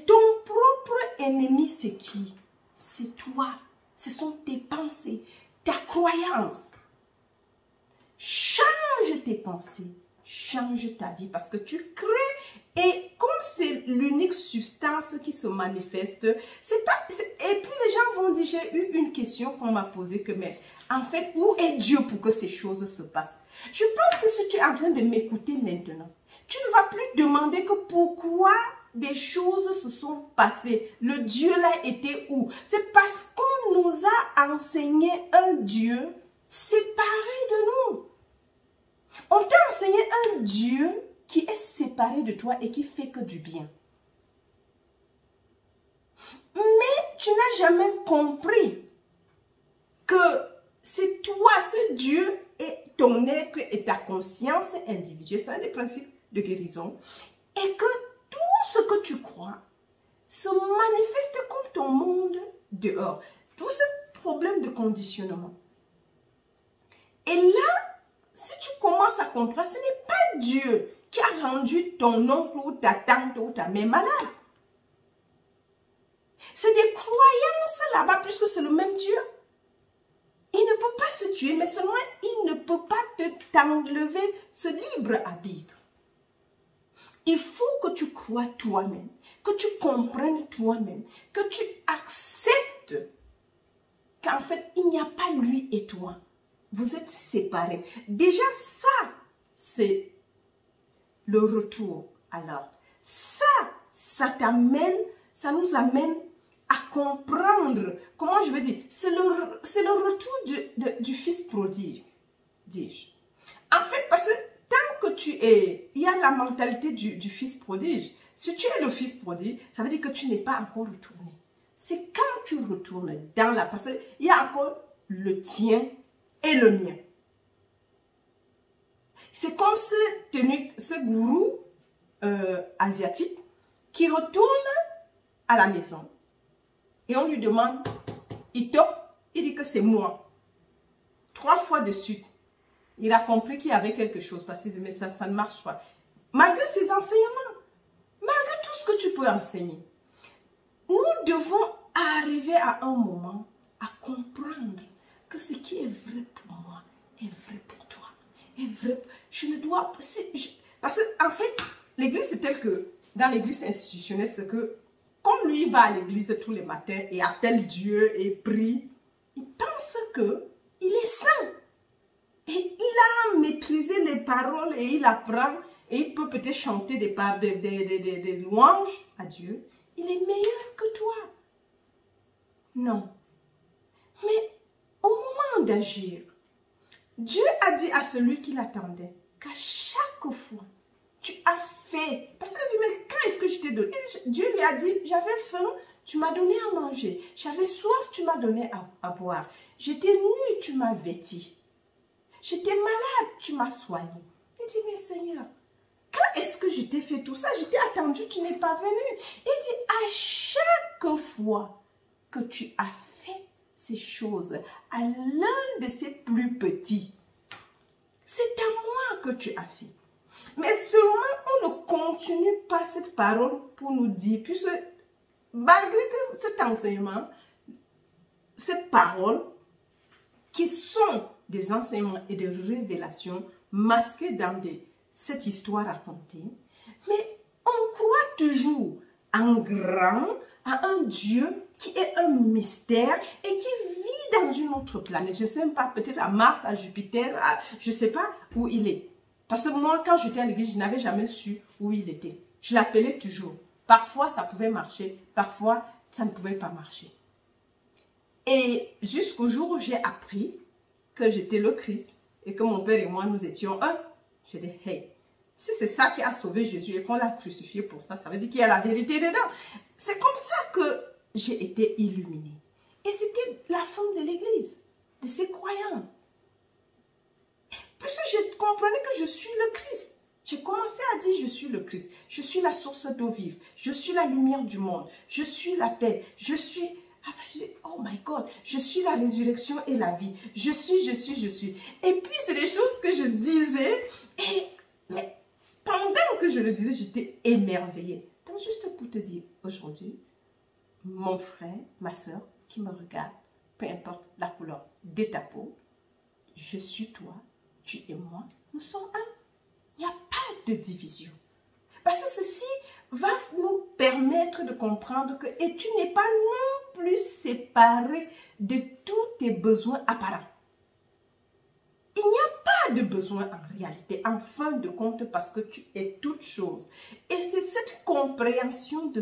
ton propre ennemi, c'est qui? C'est toi. Ce sont tes pensées, ta croyance. Change tes pensées, change ta vie parce que tu crées. Et comme c'est l'unique substance qui se manifeste, c'est pas. Et puis les gens vont dire, j'ai eu une question qu'on m'a posée que, mais en fait, où est Dieu pour que ces choses se passent? Je pense que si tu es en train de m'écouter maintenant, tu ne vas plus demander que pourquoi des choses se sont passées. Le Dieu là était où? C'est parce qu'on nous a enseigné un Dieu séparé de nous. On t'a enseigné un Dieu qui est séparé de toi et qui fait que du bien. Mais tu n'as jamais compris que c'est toi, ce Dieu, et ton être et ta conscience individuelle. C'est un des principes de guérison. Et que tout ce que tu crois se manifeste comme ton monde dehors. Tout ce problème de conditionnement. Et là, si tu commences à comprendre, ce n'est pas Dieu qui a rendu ton oncle ou ta tante ou ta mère malade. C'est des croyances là-bas, puisque c'est le même Dieu. Il ne peut pas se tuer, mais seulement il ne peut pas t'enlever ce libre arbitre. Il faut que tu crois toi-même, que tu comprennes toi-même, que tu acceptes qu'en fait, il n'y a pas lui et toi. Vous êtes séparés. Déjà, ça, c'est le retour à l'ordre. Ça t'amène, ça nous amène à comprendre, comment je veux dire, c'est le retour du fils prodigue, dis-je. En fait, parce que tant que tu es, il y a la mentalité du fils prodige. Si tu es le fils prodigue, ça veut dire que tu n'es pas encore retourné. C'est quand tu retournes dans la, parce qu'il y a encore le tien et le mien. C'est comme ce gourou asiatique qui retourne à la maison. Et on lui demande, il dit que c'est moi. 3 fois de suite, il a compris qu'il y avait quelque chose parce qu'il dit, mais ça ne marche pas. Malgré ses enseignements, malgré tout ce que tu peux enseigner, nous devons arriver à un moment à comprendre que ce qui est vrai pour moi est vrai pour toi. Est vrai. Je ne dois pas. Parce qu'en fait, l'église, c'est tel que dans l'église institutionnelle, c'est que comme lui, il va à l'église tous les matins et appelle Dieu et prie, il pense qu'il est saint. Et il a maîtrisé les paroles et il apprend et il peut peut-être chanter des louanges à Dieu. Il est meilleur que toi. Non. Mais au moment d'agir, Dieu a dit à celui qui l'attendait qu'à chaque fois, tu as fait. Parce qu'il a dit, mais quand est-ce que je t'ai donné? Dieu lui a dit, j'avais faim, tu m'as donné à manger. J'avais soif, tu m'as donné à boire. J'étais nue, tu m'as vêti. J'étais malade, tu m'as soigné. Il dit, mais Seigneur, quand est-ce que je t'ai fait tout ça? Je t'ai attendu, tu n'es pas venu. Il dit, à chaque fois que tu as fait ces choses à l'un de ces plus petits, c'est à moi que tu as fait. Mais seulement on ne continue pas cette parole pour nous dire, puisque malgré que cet enseignement, cette parole, qui sont des enseignements et des révélations masquées dans cette histoire racontée, mais on croit toujours en grand à un Dieu qui est un mystère et qui vit dans une autre planète. Je ne sais pas, peut-être à Mars, à Jupiter, je ne sais pas où il est. Parce que moi, quand j'étais à l'église, je n'avais jamais su où il était. Je l'appelais toujours. Parfois, ça pouvait marcher. Parfois, ça ne pouvait pas marcher. Et jusqu'au jour où j'ai appris que j'étais le Christ et que mon père et moi, nous étions un, je dis, hey, Si c'est ça qui a sauvé Jésus et qu'on l'a crucifié pour ça, ça veut dire qu'il y a la vérité dedans. C'est comme ça que j'ai été illuminée. Et c'était la forme de l'Église, de ses croyances. Puisque je comprenais que je suis le Christ. J'ai commencé à dire je suis le Christ. Je suis la source d'eau vive. Je suis la lumière du monde. Je suis la paix. Je suis... Oh my God, je suis la résurrection et la vie. Je suis. Et puis, c'est des choses que je disais. Mais pendant que je le disais, j'étais émerveillée. Donc, juste pour te dire, aujourd'hui, mon frère, ma soeur, qui me regarde, peu importe la couleur de ta peau, je suis toi, tu et moi, nous sommes un. Il n'y a pas de division. Parce que ceci va nous permettre de comprendre que et tu n'es pas non plus séparé de tous tes besoins apparents. Il n'y a pas de besoin en réalité, en fin de compte, parce que tu es toute chose. Et c'est cette compréhension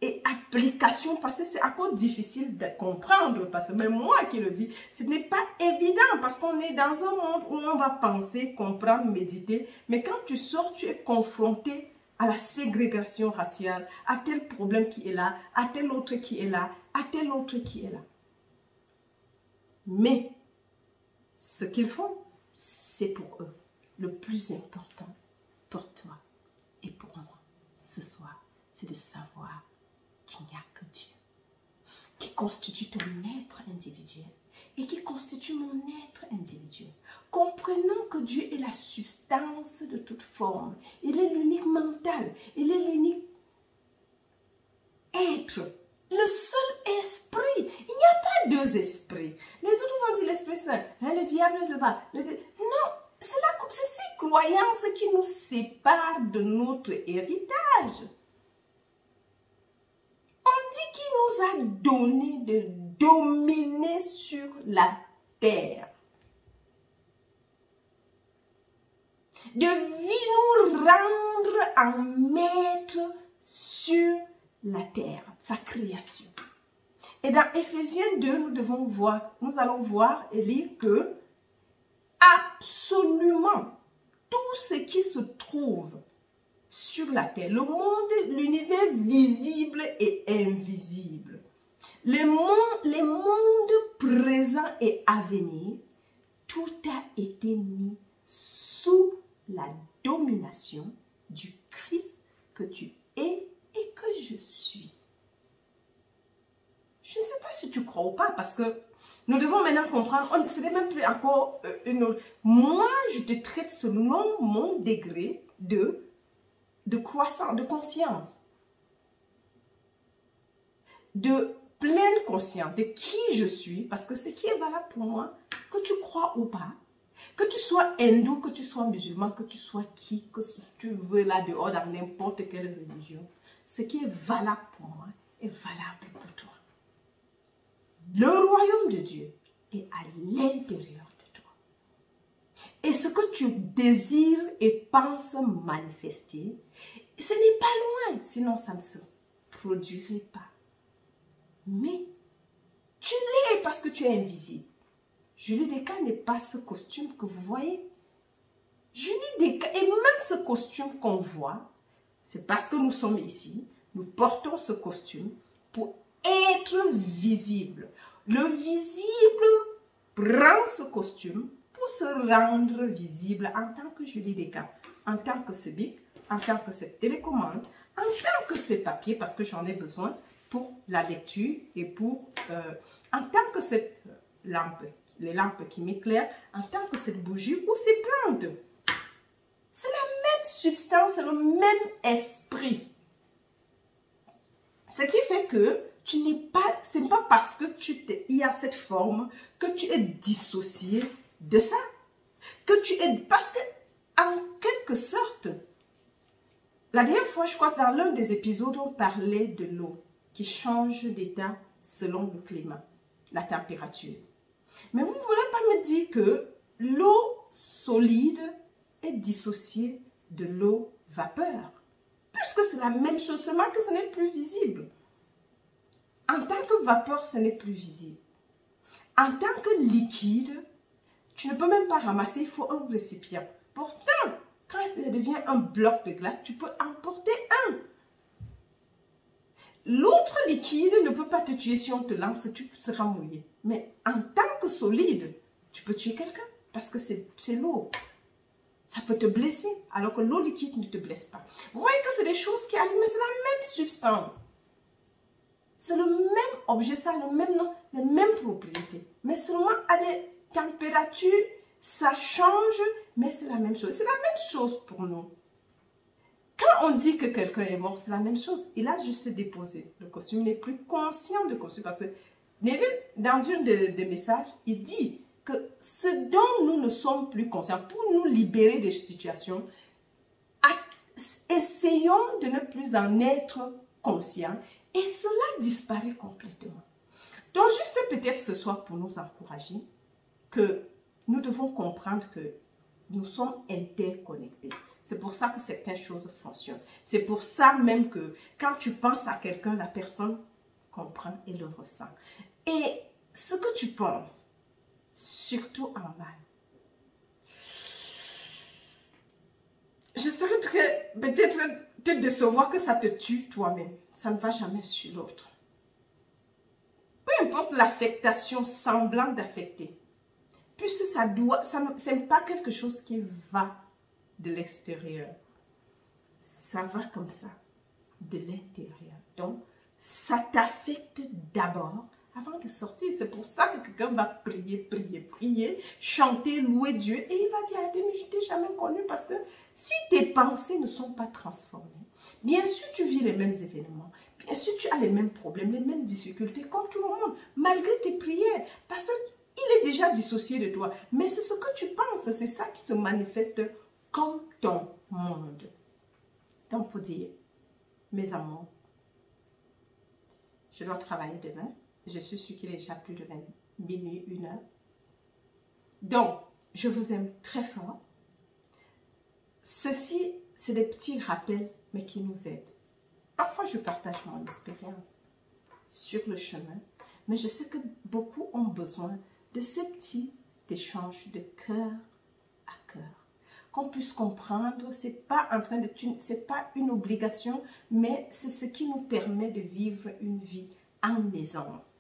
et application, parce que c'est encore difficile de comprendre, parce que même moi qui le dis, ce n'est pas évident, parce qu'on est dans un monde où on va penser, comprendre, méditer, mais quand tu sors, tu es confronté à la ségrégation raciale, à tel problème qui est là, à tel autre qui est là, à tel autre qui est là. Mais ce qu'ils font, c'est pour eux le plus important pour toi et pour moi ce soir, c'est de savoir qu'il n'y a que Dieu qui constitue ton être individuel et qui constitue mon être individuel. Comprenons que Dieu est la substance de toute forme. Il est l'unique mental. Il est l'unique être. Le seul esprit. Il n'y a pas deux esprits. Les autres vont dire l'Esprit Saint. Le diable le va. Non, c'est ces croyances qui nous séparent de notre héritage. On dit qu'il nous a donné de dominer sur la terre. De nous rendre en maître sur la terre, sa création. Et dans Éphésiens 2, nous allons voir et lire que absolument tout ce qui se trouve sur la terre, le monde, l'univers visible et invisible, les mondes présents et à venir, tout a été mis sous la domination du Christ que tu es et que je suis. Je ne sais pas si tu crois ou pas, parce que nous devons maintenant comprendre, ce n'est même plus encore une autre. Moi, je te traite selon mon degré de croissance, de conscience, de pleine conscience de qui je suis, parce que ce qui est valable pour moi, que tu crois ou pas, que tu sois hindou, que tu sois musulman, que tu sois qui, que tu veux là dehors dans n'importe quelle religion, ce qui est valable pour moi est valable pour toi. Le royaume de Dieu est à l'intérieur de toi. Et ce que tu désires et penses manifester, ce n'est pas loin, sinon ça ne se produirait pas. Mais tu l'es parce que tu es invisible. Julie Descamps n'est pas ce costume que vous voyez. Julie Descamps, et même ce costume qu'on voit, c'est parce que nous sommes ici, nous portons ce costume pour être visible. Le visible prend ce costume pour se rendre visible en tant que Julie Descamps, en tant que ce bic, en tant que cette télécommande, en tant que ces papiers, parce que j'en ai besoin pour la lecture et pour, en tant que cette lampe, les lampes qui m'éclairent, en tant que cette bougie ou ces plantes. C'est la même substance, c'est le même esprit. Ce qui fait que tu n'es pas, ce n'est pas parce que il y a cette forme que tu es dissocié de ça. Que tu es, parce que, en quelque sorte, la dernière fois, je crois que dans l'un des épisodes, on parlait de l'eau qui change d'état selon le climat, la température. Mais vous ne voulez pas me dire que l'eau solide est dissociée de l'eau vapeur. Puisque c'est la même chose, seulement que ce n'est plus visible. En tant que vapeur, ce n'est plus visible. En tant que liquide, tu ne peux même pas ramasser, il faut un récipient. Pourtant, quand ça devient un bloc de glace, tu peux emporter un. L'autre liquide ne peut pas te tuer si on te lance, tu seras mouillé. Mais en tant que solide, tu peux tuer quelqu'un parce que c'est lourd. Ça peut te blesser, alors que l'eau liquide ne te blesse pas. Vous voyez que c'est des choses qui arrivent, mais c'est la même substance. C'est le même objet, ça a le même nom, les mêmes propriétés. Mais seulement à des températures, ça change, mais c'est la même chose. C'est la même chose pour nous. Quand on dit que quelqu'un est mort, c'est la même chose. Il a juste déposé le costume. Il n'est plus conscient de costume. Parce que Neville, dans un des messages, il dit que ce dont nous ne sommes plus conscients, pour nous libérer des situations, essayons de ne plus en être conscients et cela disparaît complètement. Donc, juste peut-être ce soir pour nous encourager que nous devons comprendre que nous sommes interconnectés. C'est pour ça que certaines choses fonctionnent. C'est pour ça même que quand tu penses à quelqu'un, la personne comprend et le ressent. Et ce que tu penses, surtout en mal, je serais très, peut-être te décevoir que ça te tue toi-même. Ça ne va jamais sur l'autre. Peu importe l'affectation semblante d'affecter, puisque ça n'est pas quelque chose qui va de l'extérieur. Ça va comme ça, de l'intérieur. Donc, ça t'affecte d'abord avant de sortir. C'est pour ça que quelqu'un va prier, prier, prier, chanter, louer Dieu. Et il va dire, mais je ne t'ai jamais connu parce que si tes pensées ne sont pas transformées, bien sûr tu vis les mêmes événements, bien sûr tu as les mêmes problèmes, les mêmes difficultés comme tout le monde, malgré tes prières. Parce qu'il est déjà dissocié de toi. Mais c'est ce que tu penses, c'est ça qui se manifeste comme ton monde. Donc pour dire, mes amours, je dois travailler demain. Je suis sûre qu'il est déjà plus de minuit, 1h. Donc, je vous aime très fort. Ceci, c'est des petits rappels, mais qui nous aident. Parfois, je partage mon expérience sur le chemin, mais je sais que beaucoup ont besoin de ces petits échanges de cœur à cœur. Qu'on puisse comprendre, c'est pas une obligation, mais c'est ce qui nous permet de vivre une vie en aisance.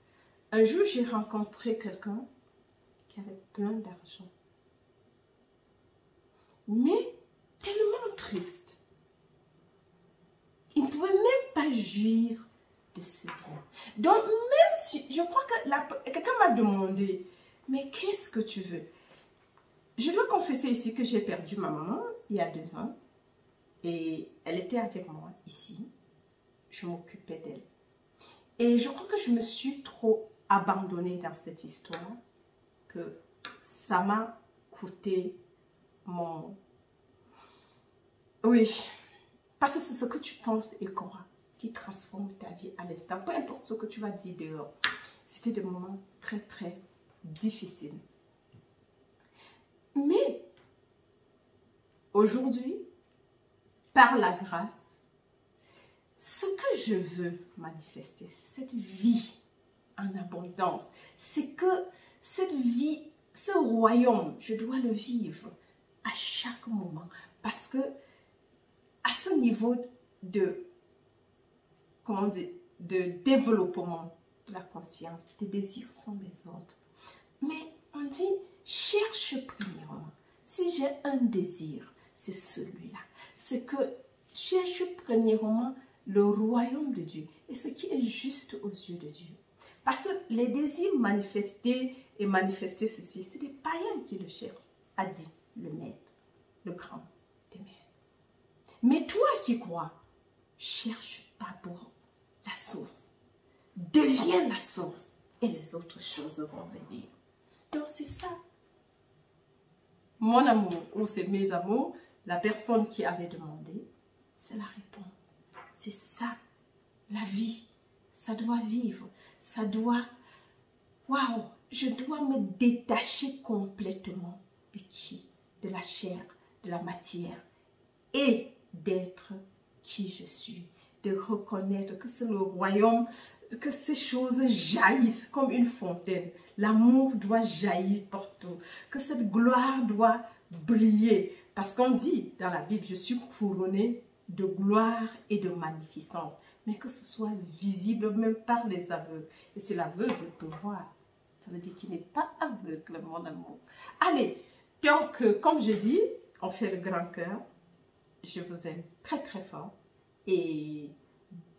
Un jour, j'ai rencontré quelqu'un qui avait plein d'argent, mais tellement triste. Il ne pouvait même pas jouir de ce bien. Donc, même si, je crois que quelqu'un m'a demandé, mais qu'est-ce que tu veux? Je dois confesser ici que j'ai perdu ma maman il y a 2 ans et elle était avec moi ici. Je m'occupais d'elle. Et je crois que je me suis trop abandonnée dans cette histoire que ça m'a coûté mon... Oui, parce que c'est ce que tu penses et crois qui transforme ta vie à l'instant. Peu importe ce que tu vas dire dehors. C'était des moments très, très difficiles. Mais aujourd'hui, par la grâce, ce que je veux manifester, c'est cette vie en abondance. C'est que cette vie, ce royaume, je dois le vivre à chaque moment. Parce que à ce niveau de, comment dire, de développement de la conscience, tes désirs sont les autres. Mais on dit, cherche premièrement. Si j'ai un désir, c'est celui-là. C'est que cherche premièrement le royaume de Dieu et ce qui est juste aux yeux de Dieu. Parce que les désirs manifestés et manifester ceci, c'est des païens qui le cherchent, a dit le maître, le grand des maîtres. Mais toi qui crois, cherche d'abord la source. Deviens la source et les autres choses vont venir. Donc c'est ça. Mon amour, ou c'est mes amours, la personne qui avait demandé, c'est la réponse. C'est ça, la vie. Ça doit vivre. Ça doit... Waouh! Je dois me détacher complètement de qui? De la chair, de la matière. Et d'être qui je suis. De reconnaître que c'est le royaume, que ces choses jaillissent comme une fontaine. L'amour doit jaillir partout. Que cette gloire doit briller Parce qu'on dit dans la Bible, je suis couronné de gloire et de magnificence. Mais que ce soit visible même par les aveugles. Et si l'aveugle peut voir, ça veut dire qu'il n'est pas aveugle, mon amour. Allez, donc, comme je dis, on fait le grand cœur. Je vous aime très très fort. Et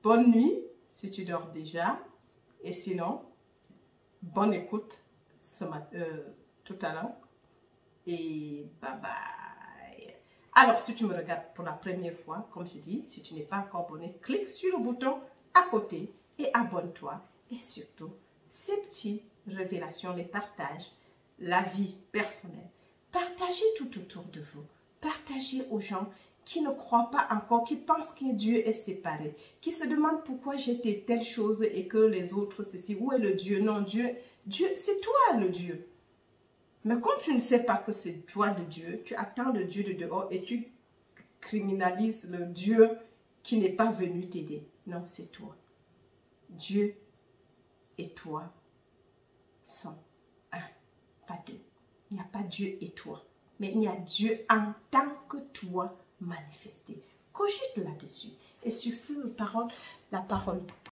bonne nuit si tu dors déjà. Et sinon, bonne écoute tout à l'heure. Et bye bye. Alors, si tu me regardes pour la première fois, comme je dis, si tu n'es pas encore abonné, clique sur le bouton à côté et abonne-toi. Et surtout, ces petites révélations, les partages, la vie personnelle. Partagez tout autour de vous. Partagez aux gens qui ne croient pas encore, qui pensent que Dieu est séparé, qui se demandent pourquoi j'étais telle chose et que les autres, ceci. Où est le Dieu? Non, Dieu, c'est toi le Dieu. Mais comme tu ne sais pas que c'est toi de Dieu, tu attends le Dieu de dehors et tu criminalises le Dieu qui n'est pas venu t'aider. Non, c'est toi. Dieu et toi sont un, pas deux. Il n'y a pas Dieu et toi, mais il y a Dieu en tant que toi manifesté. Cogite là-dessus. Et sur cette parole, la parole